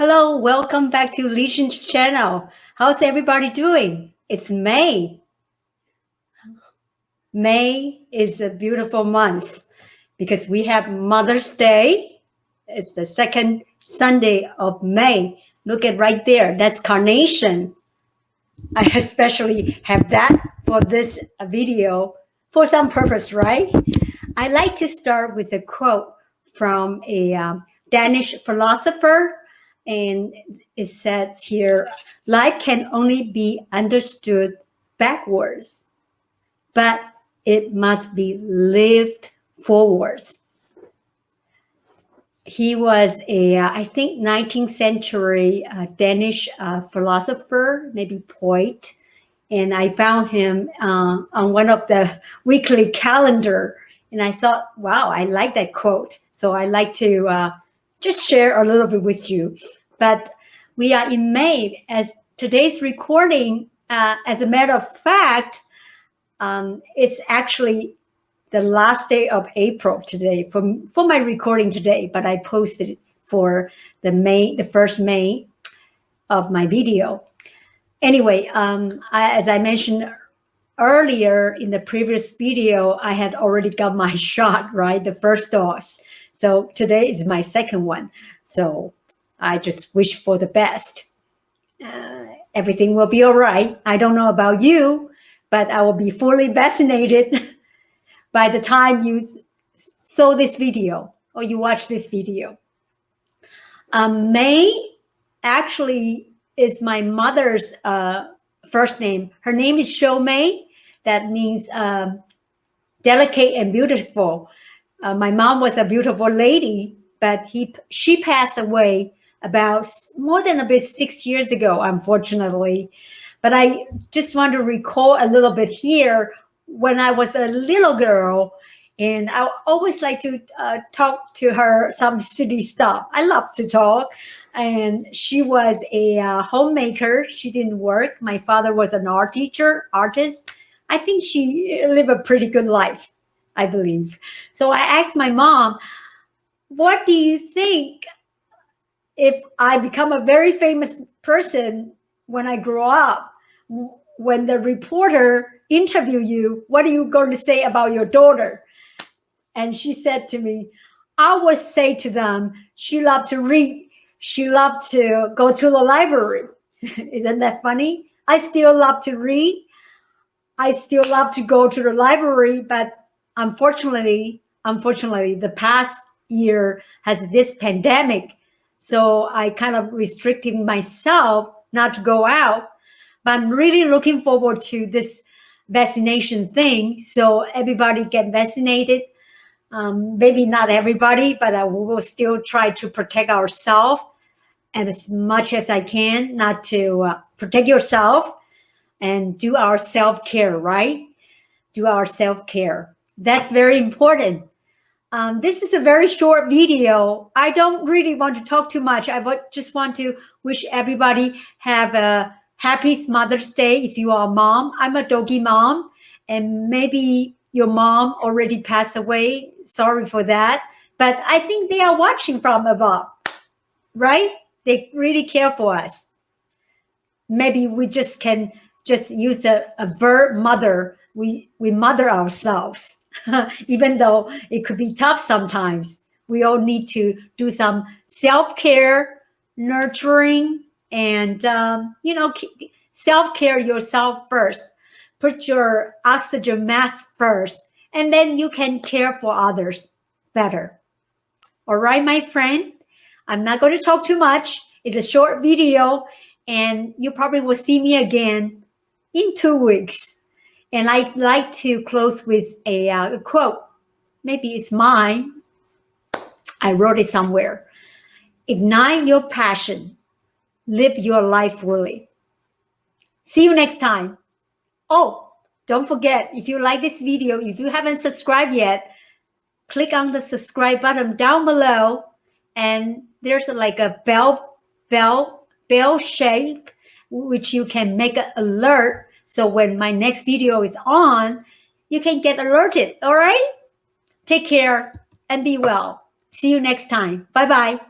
Hello, welcome back to Legion's channel. How's everybody doing? It's May. May is a beautiful month because we have Mother's Day. It's the second Sunday of May. Look at right there. That's carnation. I especially have that for this video for some purpose, right? I like to start with a quote from a Danish philosopher. And it says here, life can only be understood backwards, but it must be lived forwards. He was I think, 19th century Danish philosopher, maybe poet. And I found him on one of the weekly calendar. And I thought, wow, I like that quote. So I like to just share a little bit with you. But we are in May. As today's recording, as a matter of fact, it's actually the last day of April today for my recording today, but I posted it for the first May of my video. Anyway, as I mentioned earlier in the previous video, I had already got my shot, right? The first dose. So today is my second one. So I just wish for the best. Everything will be all right. I don't know about you, but I will be fully vaccinated by the time you saw this video or you watch this video. May actually is my mother's first name. Her name is Shou May. That means delicate and beautiful. My mom was a beautiful lady, but she passed away about more than 6 years ago, unfortunately. But I just want to recall a little bit here when I was a little girl, and I always like to talk to her some silly stuff. I love to talk. And she was a homemaker. She didn't work. My father was an artist. I think she lived a pretty good life, I believe. So I asked my mom, what do you think if I become a very famous person when I grow up? When the reporter interview you, what are you going to say about your daughter? And she said to me, I would say to them, she loved to read. She loved to go to the library. Isn't that funny? I still love to read. I still love to go to the library, but unfortunately, the past year has this pandemic. So I kind of restricting myself not to go out, but I'm really looking forward to this vaccination thing. So everybody get vaccinated. Maybe not everybody, but we will still try to protect ourselves as much as I can, not to protect yourself and do our self-care, right? Do our self-care. That's very important. This is a very short video. I don't really want to talk too much. I just want to wish everybody have a happy Mother's Day if you are a mom. I'm a doggy mom, and maybe your mom already passed away. Sorry for that. But I think they are watching from above, right? They really care for us. Maybe we just can use a verb mother. We mother ourselves. Even though it could be tough sometimes, we all need to do some self-care, nurturing, and self-care yourself first. Put your oxygen mask first, and then you can care for others better. All right, my friend, I'm not going to talk too much. It's a short video, and you probably will see me again in 2 weeks. And I'd like to close with a quote. Maybe it's mine. I wrote it somewhere. Ignite your passion. Live your life fully. See you next time. Oh, don't forget, if you like this video, if you haven't subscribed yet, click on the subscribe button down below. And there's like a bell shape, which you can make an alert. So when my next video is on, you can get alerted, all right? Take care and be well. See you next time. Bye-bye.